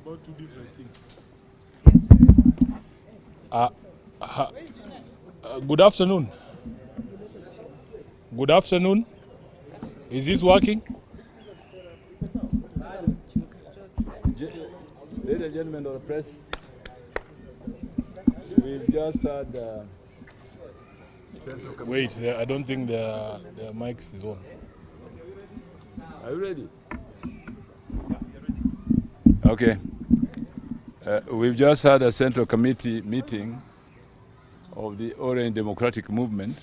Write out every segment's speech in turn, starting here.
About two different things. Good afternoon. Good afternoon. Is this working? Ladies and gentlemen of the press, we've just had... Wait, I don't think the mics is on. Are you ready? Okay. We've just had a Central Committee meeting of the Orange Democratic Movement.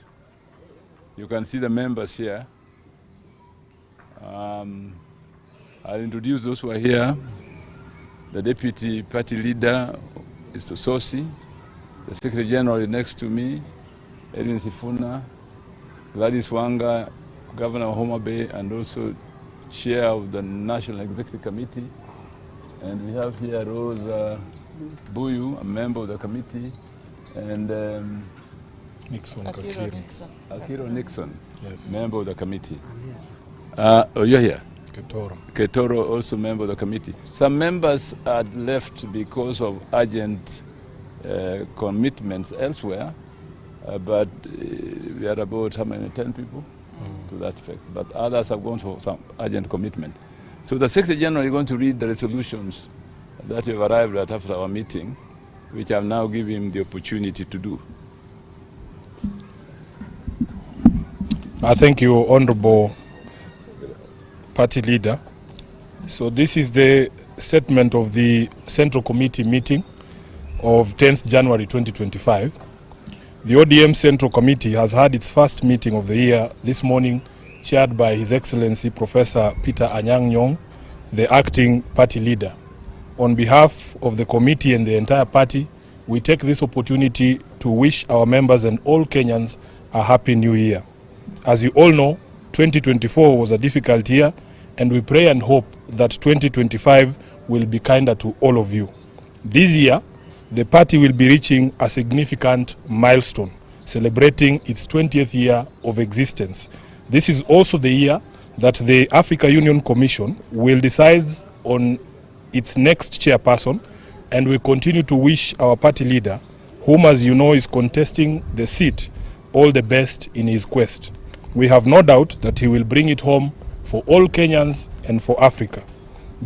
You can see the members here. I'll introduce those who are here. The Deputy Party Leader is Tososi. The Secretary General is next to me, Edwin Sifuna, Gladys Wanga, Governor of Homa Bay, and also Chair of the National Executive Committee. And we have here Rose Buyu, a member of the committee, and Akiro Nixon, yes, member of the committee. Oh, you're here? Ketoro, also member of the committee. Some members had left because of urgent commitments elsewhere, but we are about, how many, 10 people to that effect. But others have gone for some urgent commitment. So the Secretary General is going to read the resolutions that we have arrived at after our meeting, which I've now given him the opportunity to do. I thank you, Honorable Party Leader. So this is the statement of the Central Committee meeting of 10th January 2025. The ODM Central Committee has had its first meeting of the year this morning, chaired by His Excellency Professor Peter Anyang' Nyong'o, the acting party leader. On behalf of the committee and the entire party, we take this opportunity to wish our members and all Kenyans a happy new year. As you all know, 2024 was a difficult year, and we pray and hope that 2025 will be kinder to all of you. This year, the party will be reaching a significant milestone, celebrating its 20th year of existence. This is also the year that the Africa Union Commission will decide on its next chairperson, and we continue to wish our party leader, whom as you know is contesting the seat, all the best in his quest. We have no doubt that he will bring it home for all Kenyans and for Africa.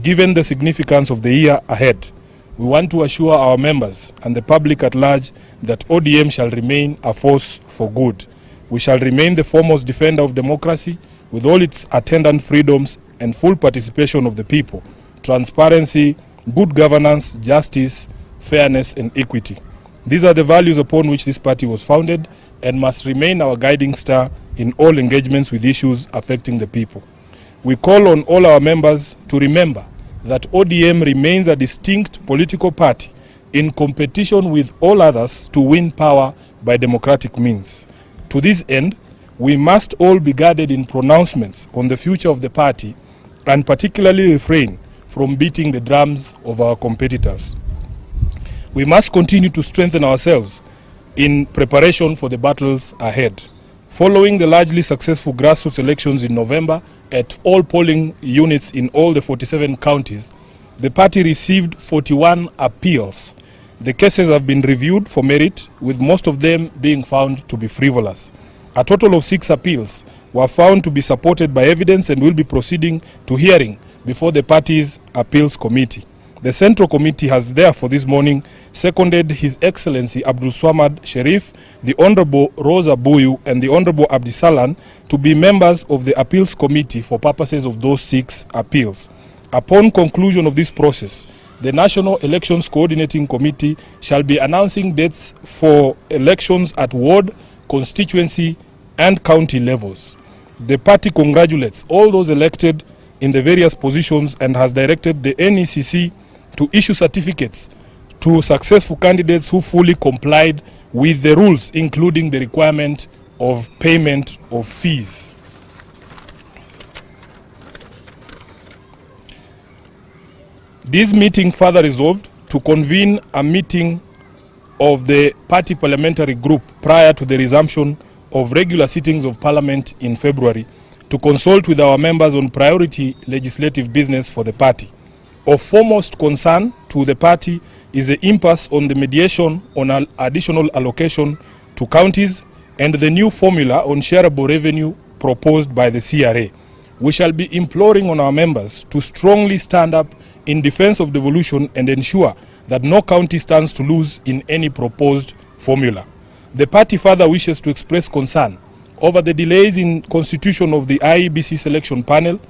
Given the significance of the year ahead, we want to assure our members and the public at large that ODM shall remain a force for good. We shall remain the foremost defender of democracy with all its attendant freedoms and full participation of the people, transparency, good governance, justice, fairness, and equity. These are the values upon which this party was founded and must remain our guiding star in all engagements with issues affecting the people. We call on all our members to remember that ODM remains a distinct political party in competition with all others to win power by democratic means. To this end, we must all be guarded in pronouncements on the future of the party and particularly refrain from beating the drums of our competitors. We must continue to strengthen ourselves in preparation for the battles ahead. Following the largely successful grassroots elections in November at all polling units in all the 47 counties, the party received 41 appeals. The cases have been reviewed for merit, with most of them being found to be frivolous. A total of 6 appeals were found to be supported by evidence and will be proceeding to hearing before the party's appeals committee. The Central Committee has therefore this morning seconded His Excellency Abdul Swamad Sharif, the Honorable Rosa Buyu, and the Honorable Abdisalan to be members of the Appeals Committee for purposes of those 6 appeals. Upon conclusion of this process, the National Elections Coordinating Committee shall be announcing dates for elections at ward, constituency, and county levels. The party congratulates all those elected in the various positions and has directed the NECC to issue certificates to successful candidates who fully complied with the rules, including the requirement of payment of fees. This meeting further resolved to convene a meeting of the party parliamentary group prior to the resumption of regular sittings of Parliament in February to consult with our members on priority legislative business for the party. Of foremost concern to the party is the impasse on the mediation on an additional allocation to counties and the new formula on shareable revenue proposed by the CRA. We shall be imploring on our members to strongly stand up in defense of devolution and ensure that no county stands to lose in any proposed formula. The party further wishes to express concern over the delays in constitution of the IEBC selection panel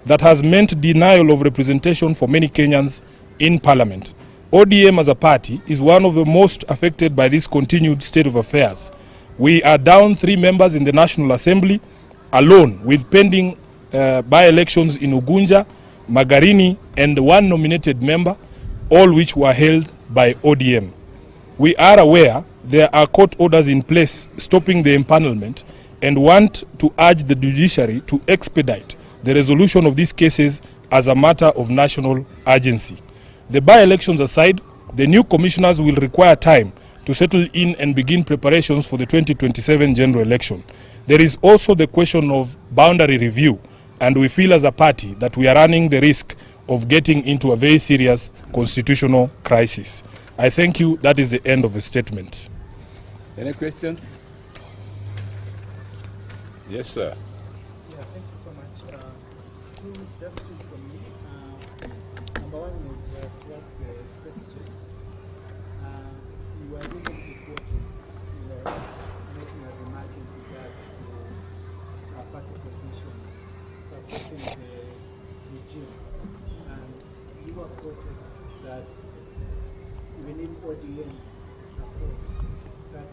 that has meant denial of representation for many Kenyans in Parliament. ODM as a party is one of the most affected by this continued state of affairs. We are down 3 members in the National Assembly alone, with pending by-elections in Ugunja, Magarini, and 1 nominated member, all which were held by ODM. We are aware there are court orders in place stopping the empanelment and want to urge the judiciary to expedite the resolution of these cases as a matter of national urgency. The by-elections aside, the new commissioners will require time to settle in and begin preparations for the 2027 general election. There is also the question of boundary review, and we feel as a party that we are running the risk of getting into a very serious constitutional crisis. I thank you. That is the end of the statement. Any questions? Yes, sir. Yeah, thank you so much. Just two from me. Number one is what the secretary. You were recently quoted, making a remark in regards to a party position supporting the regime. And you were quoted that even if ODM supports that.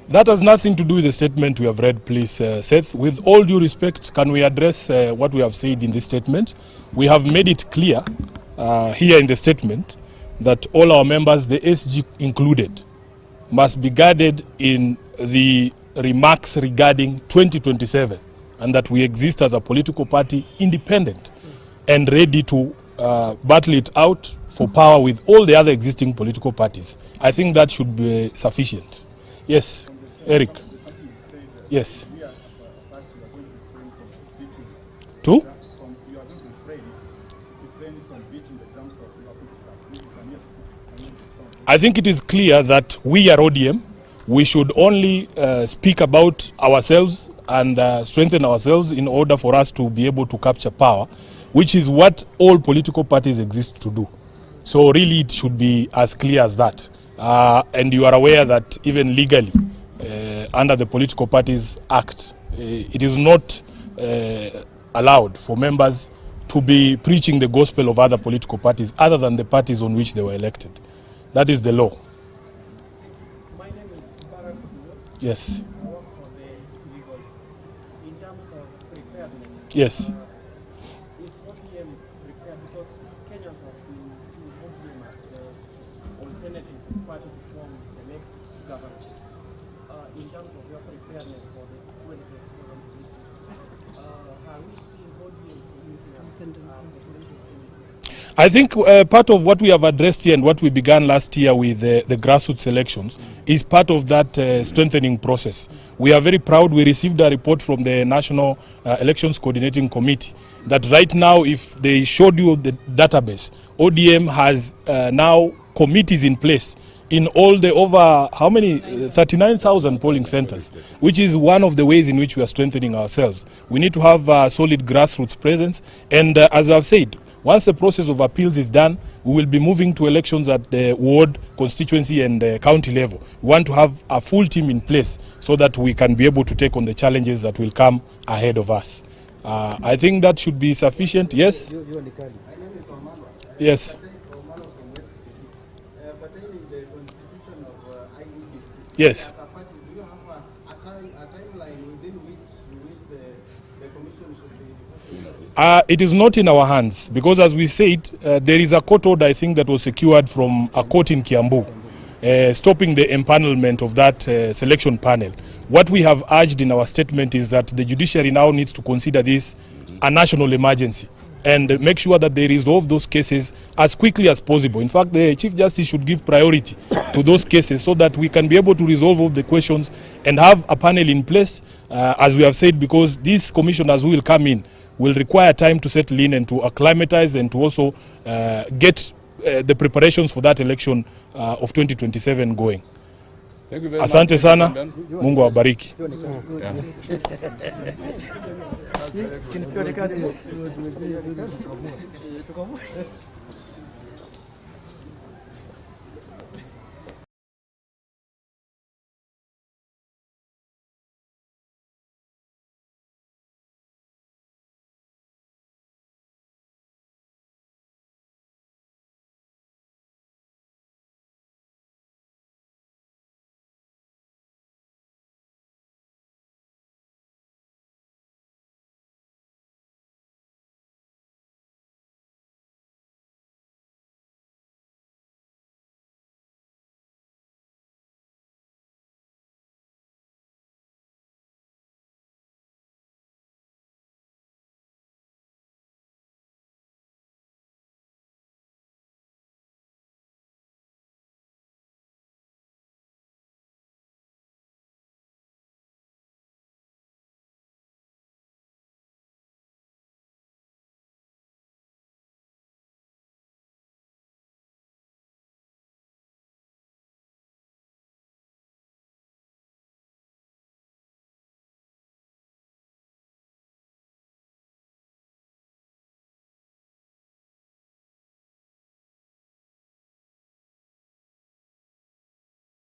That has nothing to do with the statement we have read, please, Seth. With all due respect, can we address what we have said in this statement? We have made it clear here in the statement that all our members, the SG included, must be guarded in the remarks regarding 2027, and that we exist as a political party independent and ready to battle it out for power with all the other existing political parties. I think that should be sufficient. Yes. Eric. Yes. Two? I think it is clear that we are ODM. We should only speak about ourselves and strengthen ourselves in order for us to be able to capture power, which is what all political parties exist to do. So really it should be as clear as that. And you are aware that even legally, under the Political Parties Act, it is not allowed for members to be preaching the gospel of other political parties other than the parties on which they were elected. That is the law. My name is Barack. Yes. I work for the Legals. In terms of preparedness, Yes. is ODM prepared? Because Kenyans have been seeing ODM as the alternative party to form the next government. In terms of your preparedness for the 2027 election, have we seen ODM using a potential candidate? I think part of what we have addressed here and what we began last year with the grassroots elections is part of that strengthening process. We are very proud. We received a report from the National Elections Coordinating Committee that right now, if they showed you the database, ODM has now committees in place in all the over, how many, 39,000 polling centers, which is one of the ways in which we are strengthening ourselves. We need to have a solid grassroots presence. And as I've said, Once the process of appeals is done, we will be moving to elections at the ward, constituency and county level. We want to have a full team in place so that we can be able to take on the challenges that will come ahead of us. I think that should be sufficient. Yes? Yes. Yes. It is not in our hands because, as we said, there is a court order, I think, that was secured from a court in Kiambu, stopping the empanelment of that selection panel. What we have urged in our statement is that the judiciary now needs to consider this a national emergency and make sure that they resolve those cases as quickly as possible. In fact, the Chief Justice should give priority to those cases so that we can be able to resolve all the questions and have a panel in place, as we have said, because these commissioners who will come in will require time to settle in and to acclimatize and to also get the preparations for that election of 2027 going. Thank you very Asante much. sana, Mungu awabariki. Yeah.